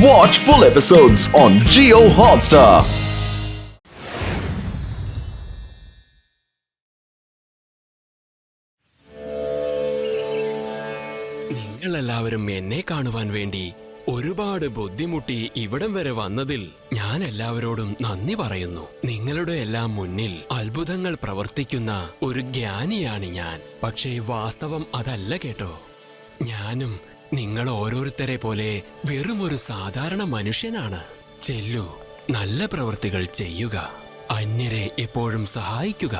Watch full episodes on Jio Hotstar. നിങ്ങളെല്ലാവരും എന്നെ കാണുവാൻ വേണ്ടി ഒരുപാട് ബുദ്ധിമുട്ടി ഇവിടം വരെ വന്നതിൽ ഞാൻ എല്ലാവരോടും നന്ദി പറയുന്നു. നിങ്ങളുടെ എല്ലാം മുന്നിൽ അത്ഭുതങ്ങൾ പ്രവർത്തിക്കുന്ന ഒരു ജ്ഞാനിയാണ് ഞാൻ. പക്ഷേ വാസ്തവം അതല്ല കേട്ടോ. ഞാനും നിങ്ങൾ ഓരോരുത്തരെ പോലെ വെറുമൊരു സാധാരണ മനുഷ്യനാണ്. ചെല്ലു, നല്ല പ്രവൃത്തികൾ ചെയ്യുക, അന്യരെ എപ്പോഴും സഹായിക്കുക.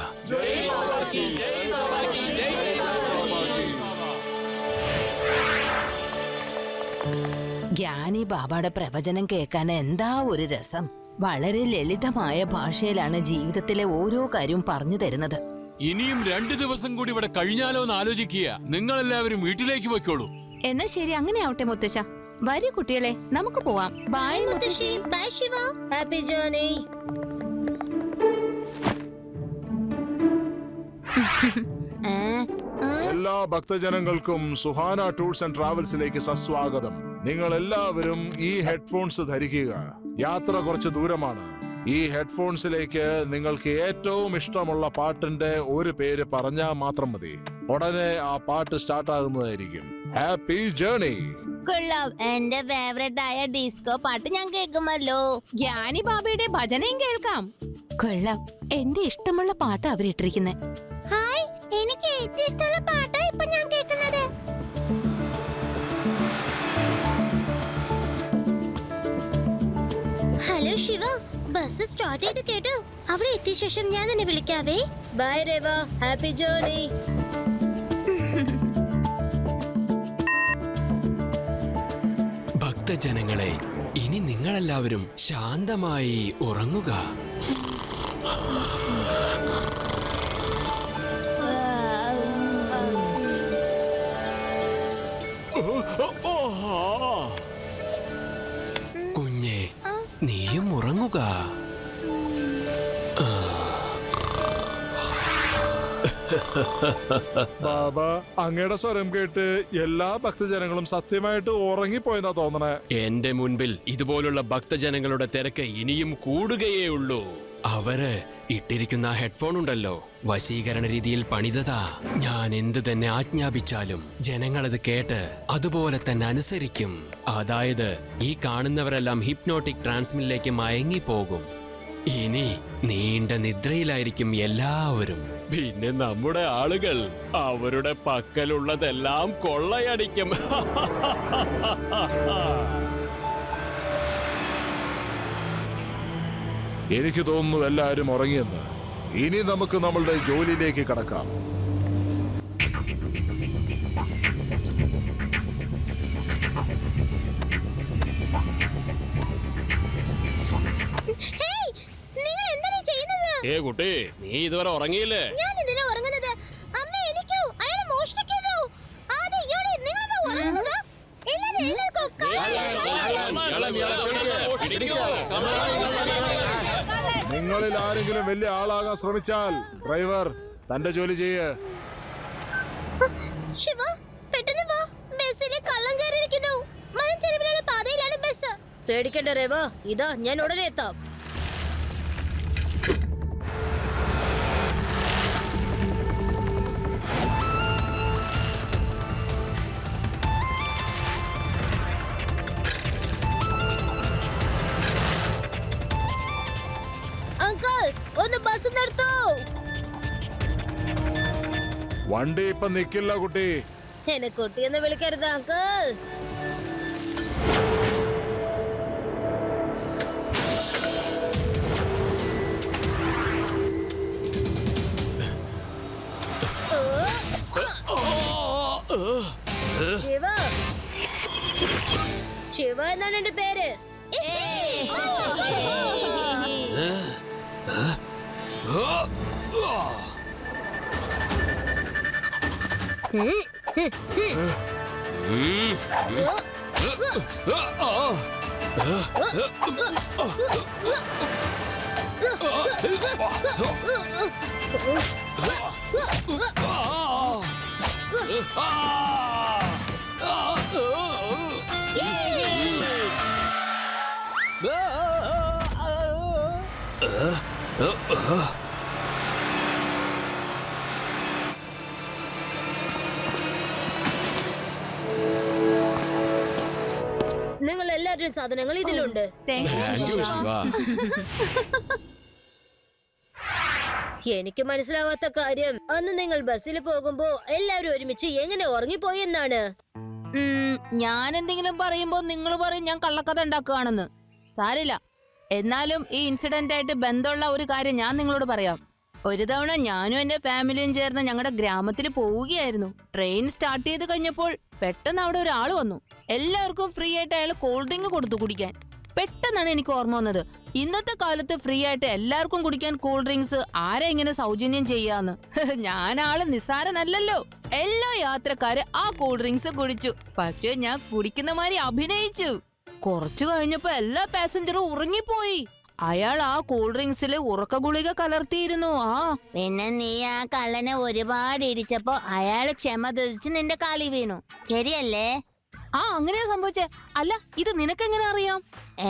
ജ്ഞാനി ബാബയുടെ പ്രവചനം കേൾക്കാൻ എന്താ ഒരു രസം. വളരെ ലളിതമായ ഭാഷയിലാണ് ജീവിതത്തിലെ ഓരോ കാര്യവും പറഞ്ഞു തരുന്നത്. ഇനിയും 2 ദിവസം കൂടി ഇവിടെ കഴിഞ്ഞാലോ എന്ന് ആലോചിക്കുക. നിങ്ങൾ എല്ലാവരും വീട്ടിലേക്ക് പോയിക്കോളൂ. എന്നാ ശരി, അങ്ങനെ ആവട്ടെ മുത്തശ്ശ. വരൂ കുട്ടികളെ, നമുക്ക് പോവാം. ബൈ മുത്തശ്ശി. ബൈ ശിവ. Happy journey. എല്ലാ ഭക്തജനങ്ങൾക്കും സുഹാന ടൂർസ് ആൻഡ് ട്രാവൽസിലേക്ക് സസ്വാഗതം. നിങ്ങൾ എല്ലാവരും ഈ ഹെഡ്ഫോൺസ് ധരിക്കുക. യാത്ര കുറച്ച് ദൂരമാണ്. ഈ ഹെഡ്ഫോൺസിലേക്ക് നിങ്ങൾക്ക് ഏറ്റവും ഇഷ്ടമുള്ള പാട്ടിന്റെ ഒരു പേര് പറഞ്ഞാൽ മാത്രം മതി. ഉടനെ ആ പാട്ട് സ്റ്റാർട്ട് ആകുന്നതായിരിക്കും. Happy journey. കൊള്ളാം. എന്റെ ഫേവറേറ്റ് ആയ ഡിസ്കോ പാട്ട് ഞാൻ കേൾക്കുമല്ലോ. ജ്ഞാനി ബാബയുടെ ഭജനയും കേൾക്കാം. കൊള്ളാം, എന്റെ ഇഷ്ടമുള്ള പാട്ട് അവരിട്ടിരിക്കുന്നെ. ഹായ്, എനിക്ക് ഏറ്റവും ഇഷ്ടമുള്ള പാട്ടാ ഇപ്പൊ ഞാൻ കേൾക്കുന്നത്. ഹലോ ശിവ, ബസ് സ്റ്റാർട്ട് ചെയ്ത് കേട്ടോ. അവിടെ എത്തിയ ശേഷം ഞാൻ തന്നെ വിളിക്കാവേ. ബൈ രേവ. Happy journey. ഭക്തജനങ്ങളെ, ഇനി നിങ്ങളെല്ലാവരും ശാന്തമായി ഉറങ്ങുക. കുഞ്ഞെ, നീയും ഉറങ്ങുക. ബാബ, അങ്ങയുടെ സ്വരം കേട്ട് എല്ലാ ഭക്തജനങ്ങളും സത്യമായിട്ട് ഉറങ്ങിപ്പോയെന്നാ തോന്നണേ. എന്റെ മുൻപിൽ ഇതുപോലുള്ള ഭക്തജനങ്ങളുടെ തിരക്ക് ഇനിയും കൂടുകയേ ഉള്ളൂ. അവര് ഇട്ടിരിക്കുന്ന ഹെഡ്ഫോൺ ഉണ്ടല്ലോ, വശീകരണ രീതിയിൽ പണിതതാ. ഞാൻ എന്ത് തന്നെ ആജ്ഞാപിച്ചാലും ജനങ്ങളത് കേട്ട് അതുപോലെ തന്നെ അനുസരിക്കും. അതായത് ഈ കാണുന്നവരെല്ലാം ഹിപ്നോട്ടിക് ട്രാൻസ്മിലേക്ക് മയങ്ങിപ്പോകും. ഇനി നീണ്ട നിദ്രയിലായിരിക്കും എല്ലാവരും. പിന്നെ നമ്മുടെ ആളുകൾ അവരുടെ പക്കലുള്ളതെല്ലാം കൊള്ളയടിക്കും. എനിക്ക് തോന്നുന്നു എല്ലാവരും ഉറങ്ങിയെന്ന്. ഇനി നമുക്ക് നമ്മളുടെ ജോലിയിലേക്ക് കടക്കാം. ഏ കുട്ടി, നീ ഇതുവരെ ഉറങ്ങിയില്ലേ? ഞാൻ എന്തിനാ ഉറങ്ങുന്നത്? അമ്മ എനിക്കോ അയാൾ മോഷ്ടിക്കുന്നു. ആദ്യം ഇയാളെ നിങ്ങളാ ഉറങ്ങുന്നത്. എല്ലാവരും എഴുന്നേൽക്കൂ. നിങ്ങളിൽ ആരെങ്കിലും വലിയ ആളാകാൻ ശ്രമിച്ചാൽ ഡ്രൈവർ തന്റെ ജോലി ചെയ്യ്. ശിവ, പെട്ടെന്ന് വാ. ബസ്സിലെ കള്ളം കയറിയിരിക്കുന്നു. മലഞ്ചെരിവിലുള്ള പാതയിലാണ് ബസ്. പേടിക്കണ്ട രേവ, ഇതാ ഞാൻ ഉടനെ എത്താം. ഒന്ന് ബസ് നിർത്തൂ. വണ്ടി ഇപ്പൊ നിക്കില്ല കുട്ടി. എന്നെ കുട്ടിയെന്ന് വിളിക്കരുത് അങ്കിൾ. ശിവ, ശിവ എന്നാണ് എന്റെ പേര്. നിങ്ങൾ എല്ലാവരുടെയും സാധനങ്ങൾ ഇതിലുണ്ട്. Thank you Shiva. എനിക്ക് മനസ്സിലാവാത്ത കാര്യം അന്ന് നിങ്ങൾ ബസ്സിൽ പോകുമ്പോ എല്ലാവരും ഒരുമിച്ച് എങ്ങനെ ഉറങ്ങിപ്പോയി എന്നാണ്. ഞാൻ എന്തെങ്കിലും പറയുമ്പോ നിങ്ങൾ പറയും ഞാൻ കള്ളക്കഥ ഉണ്ടാക്കുകയാണെന്ന്. സാരില്ല. എന്നാലും ഈ ഇൻസിഡന്റ് ആയിട്ട് ബന്ധമുള്ള ഒരു കാര്യം ഞാൻ നിങ്ങളോട് പറയാം. ഒരു തവണ ഞാനും എന്റെ ഫാമിലിയും ചേർന്ന് ഞങ്ങളുടെ ഗ്രാമത്തിൽ പോവുകയായിരുന്നു. ട്രെയിൻ സ്റ്റാർട്ട് ചെയ്ത് കഴിഞ്ഞപ്പോൾ പെട്ടെന്ന് അവിടെ ഒരാൾ വന്നു. എല്ലാവർക്കും ഫ്രീ ആയിട്ട് അയാൾ കൂൾ ഡ്രിങ്ക് കൊടുത്തു കുടിക്കാൻ. പെട്ടെന്നാണ് എനിക്ക് ഓർമ്മ വന്നത്, ഇന്നത്തെ കാലത്ത് ഫ്രീ ആയിട്ട് എല്ലാവർക്കും കുടിക്കാൻ കൂൾ ഡ്രിങ്ക്സ് ആരാ ഇങ്ങനെ സൗജന്യം ചെയ്യാന്ന്. ഞാൻ ആള് നിസ്സാരനല്ലല്ലോ. എല്ലാ യാത്രക്കാര് ആ കൂൾ ഡ്രിങ്ക്സ് കുടിച്ചു. പക്ഷെ ഞാൻ കുടിക്കുന്ന മാതിരി അഭിനയിച്ചു. കുറച്ചു കഴിഞ്ഞപ്പോ എല്ലാ പാസഞ്ചറും ഉറങ്ങിപ്പോയി. അയാൾ ആ കൂൾ ഡ്രിങ്ക്സിൽ ഉറക്ക ഗുളിക കലർത്തിയിരുന്നു. പിന്നെ നീ ആ കള്ളനെ ഒരുപാട് ഇടിച്ചപ്പോ അയാള് ക്ഷമ ദുഷിച്ച് നിന്റെ കാലി വീണു, ശരിയല്ലേ? അങ്ങനെയാ സംഭവിച്ചേ. അല്ല, ഇത് നിനക്കെങ്ങനെ അറിയാം?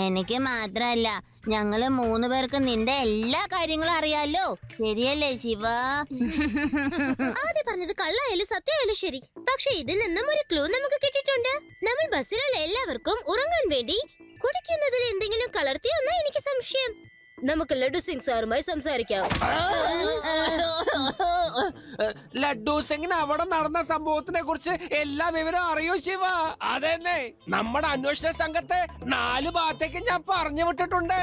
എനിക്ക് മാത്രല്ല, ഞങ്ങള് 3 പേർക്ക് നിന്റെ എല്ലാ കാര്യങ്ങളും അറിയാലോ, ശരിയല്ലേ ശിവ? ആദ്യം പറഞ്ഞത് കള്ളായാലും സത്യമായാലും ശരി, പക്ഷെ ഇതിൽ നിന്നും ഒരു ക്ലൂ നമുക്ക് കിട്ടിയിട്ടുണ്ട്. നമ്മൾ ബസ്സിലുള്ള എല്ലാവർക്കും ഉറങ്ങാൻ വേണ്ടി കുടിക്കുന്നതിൽ എന്തെങ്കിലും കലർത്തിയെന്നാ എനിക്ക് സംശയം. നമുക്ക് ലഡു സിംഗ് സാറുമായി സംസാരിക്കാം. ലഡു സിംഗിന് അവിടെ നടന്ന സംഭവത്തിനെ കുറിച്ച് എല്ലാ വിവരവും അറിയോ ശിവ? അതെന്നെ, നമ്മുടെ അന്വേഷണ സംഘത്തെ 4 ഭാഗത്തേക്ക് ഞാൻ പറഞ്ഞു വിട്ടിട്ടുണ്ട്.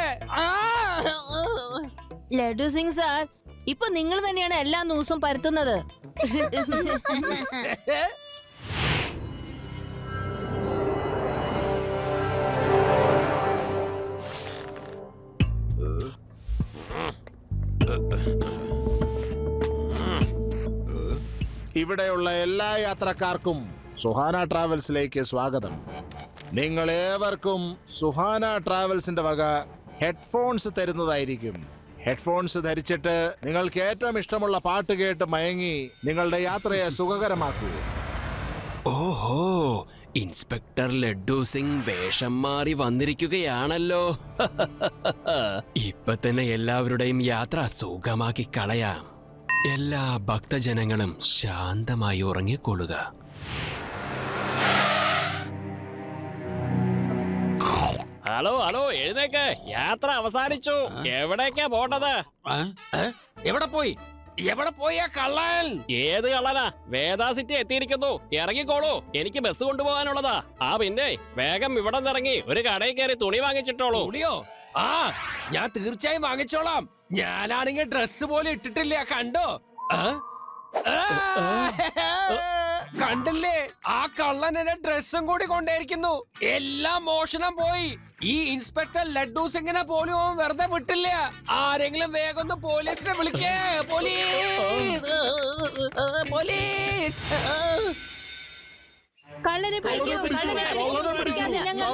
ലഡു സിംഗ് സാർ, ഇപ്പൊ നിങ്ങൾ തന്നെയാണ് എല്ലാ ന്യൂസും പരത്തുന്നത്. ഇവിടെയുള്ള എല്ലാ യാത്രക്കാർക്കും സുഹാന ട്രാവൽസിലേക്ക് സ്വാഗതം. നിങ്ങൾ ഏവർക്കും സുഹാന ട്രാവൽസിന്റെ വക ഹെഡ്ഫോൺസ് തരുന്നതായിരിക്കും. ഹെഡ്ഫോൺസ് ധരിച്ചിട്ട് നിങ്ങൾക്ക് ഏറ്റവും ഇഷ്ടമുള്ള പാട്ട് കേട്ട് മയങ്ങി നിങ്ങളുടെ യാത്രയെ സുഖകരമാക്കൂ. ഓഹോ, ഇൻസ്പെക്ടർ ലഡ്ഡു സിംഗ് വേഷം മാറി വന്നിരിക്കുകയാണല്ലോ. ഇപ്പൊ തന്നെ എല്ലാവരുടെയും യാത്ര സുഖമാക്കി കളയാം. എല്ലാ ഭക്തജനങ്ങളും ശാന്തമായി ഉറങ്ങിക്കൊള്ളുക. ഹലോ ഹലോ, എഴുന്നേക്ക്, യാത്ര അവസാനിച്ചു. എവിടേക്കാ പോണ്ടത്? എവിടെ പോയി ആ കള്ളൻ? ഏത് കള്ളനാ? വേദാ സിറ്റി എത്തിയിരിക്കുന്നു, ഇറങ്ങിക്കോളൂ, എനിക്ക് ബസ് കൊണ്ടുപോകാനുള്ളതാ. പിന്നെ വേഗം ഇവിടെ നിന്നിറങ്ങി ഒരു കടയിൽ കയറി തുണി വാങ്ങിച്ചിട്ടോളൂ. തുണിയോ? ഞാൻ തീർച്ചയായും വാങ്ങിച്ചോളാം. ഞാനാണെങ്കിൽ ഡ്രസ് പോലും ഇട്ടിട്ടില്ല, കണ്ടോ? കണ്ടില്ലേ, ആ കള്ളൻ എന്റെ ഡ്രസ്സും കൂടി കൊണ്ടേയിരിക്കുന്നു. എല്ലാം മോഷണം പോയി. ഈ ഇൻസ്പെക്ടർ ലഡ്ഡു സിംഗിനെ പോലും അവൻ വെറുതെ വിട്ടില്ല. ആരെങ്കിലും വേഗം ഒന്ന് പോലീസിനെ വിളിക്കേ. Police, police. കള്ളനെ പിടിക്കൂ, കള്ളനെ പിടിക്കാതെ ഞങ്ങൾ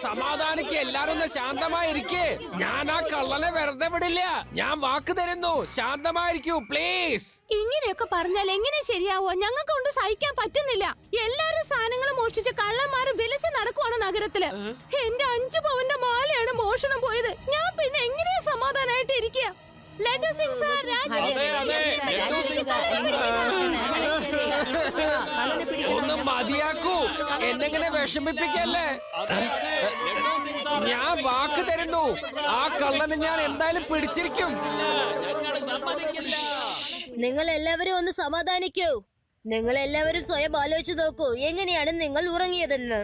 സമാധാനിക്ക്, എല്ലാരും ഒന്ന് ശാന്തമായിരിക്കേ. ഞാൻ ആ കള്ളനെ വെറുതെ വിടില്ല. ഞാൻ വാക്ക് തരുന്നു, ശാന്തമായിരിക്കൂ പ്ലീസ്. ഇങ്ങനെയൊക്കെ പറഞ്ഞാൽ എങ്ങനെ ശരിയാവോ? ഞങ്ങൾക്ക് കൊണ്ട് സഹിക്കാൻ പറ്റുന്നില്ല. എല്ലാരും സാധനങ്ങളും മോഷ്ടിച്ച് കള്ളന്മാര് വിലസി നടക്കുവാണ് നഗരത്തില്. എന്റെ 5 പവന്റെ മാലയാണ് മോഷണം പോയത്. ഞാൻ പിന്നെ എങ്ങനെയാ സമാധാനായിട്ട് ഇരിക്കുക? ലഡു സിംഗ് സാർ, ഒന്ന് മതിയാക്കൂ, എന്നെങ്ങനെ വിഷമിപ്പിക്കല്ലേ. ഞാൻ വാക്ക് തരുന്നു, ആ കള്ളനെ ഞാൻ എന്തായാലും പിടിച്ചിരിക്കും. നിങ്ങൾ എല്ലാവരും ഒന്ന് സമാധാനിക്കൂ. നിങ്ങൾ എല്ലാവരും സ്വയം ആലോചിച്ചു നോക്കൂ, എങ്ങനെയാണ് നിങ്ങൾ ഉറങ്ങിയതെന്ന്.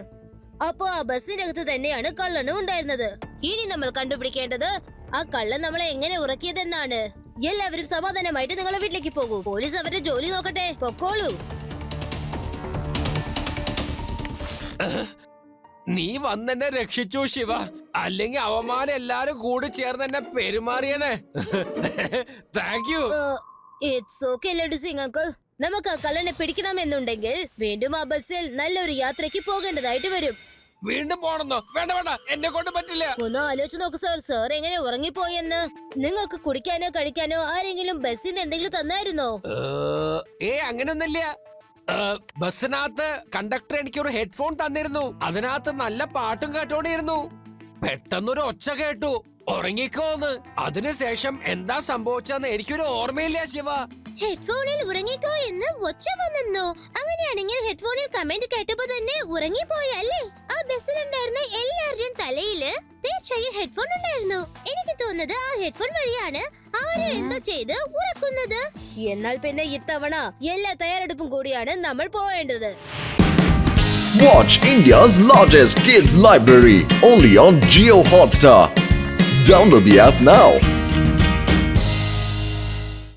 അപ്പോ ആ ബസ്സിനകത്ത് തന്നെയാണ് കള്ളനും ഉണ്ടായിരുന്നത്. ഇനി നമ്മൾ കണ്ടുപിടിക്കേണ്ടത് ആ കള്ളൻ നമ്മളെ എങ്ങനെ ഉറക്കിയതെന്നാണ്. എല്ലാവരും സമാധാനമായിട്ട് നിങ്ങളെ വീട്ടിലേക്ക് പോകൂ. പോലീസ് അവരുടെ ജോലി നോക്കട്ടെ, പൊക്കോളൂ. നീ വന്നെന്നെ രക്ഷിച്ചു ശിവ, അല്ലെങ്കിൽ അവന്മാരെ എല്ലാരും കൂടി ചേർന്ന് എന്നെ പെരുമാറിയനെ. Thank you. It's okay Laddu Singh uncle. നമുക്ക് ആ കള്ളനെ പിടിക്കണമെന്നുണ്ടെങ്കിൽ വീണ്ടും ആ ബസ്സിൽ നല്ലൊരു യാത്രയ്ക്ക് പോകേണ്ടതായിട്ട് വരും. വീണ്ടും പോണെന്നോ? വേണ്ട വേണ്ട, എന്നെ കൊണ്ട് പറ്റില്ല. ഒന്ന് ആലോചിച്ച് നോക്ക് സാർ, സാർ എങ്ങനെ ഉറങ്ങിപ്പോയെന്ന്. നിങ്ങൾക്ക് കുടിക്കാനോ കഴിക്കാനോ ആരെങ്കിലും ബസ്സിന് എന്തെങ്കിലും തന്നായിരുന്നോ? അങ്ങനൊന്നുമില്ല. ബസ്സിനകത്ത് കണ്ടക്ടർ എനിക്കൊരു ഹെഡ്ഫോൺ തന്നിരുന്നു. അതിനകത്ത് നല്ല പാട്ടും കേട്ടോണ്ടിരുന്നു. പെട്ടെന്നൊരു ഒച്ച കേട്ടു, ഉറങ്ങിക്കോന്ന്. അതിനുശേഷം എന്താ സംഭവിച്ചെന്ന് എനിക്കൊരു ഓർമ്മയില്ല ശിവ. ഹെഡ്ഫോണിൽ ഉറങ്ങിക്കോ എന്ന് ഒച്ച വന്നു. അങ്ങനെയാണെങ്കിൽ ഹെഡ്ഫോണിൽ കമന്റ് കേട്ടപ്പോ തന്നെ ഉറങ്ങിപ്പോയല്ലേ? ആ ബസ്സിലുണ്ടായിരുന്ന എല്ലാവരുടെയും തലയില് തീർച്ചയായും ഹെഡ്ഫോൺ ഉണ്ടായിരുന്നു. എനിക്ക് തോന്നുന്നത് ആ ഹെഡ്ഫോൺ വഴിയാണ് ആരും എന്തോ ചെയ്ത് ഉറക്കുന്നത്. എന്നാൽ പിന്നെ ഇത്തവണ എല്ലാ തയ്യാറെടുപ്പും കൂടിയാണ് നമ്മൾ പോവേണ്ടത്. Watch India's largest kids library only on Jio Hotstar. Download the app now.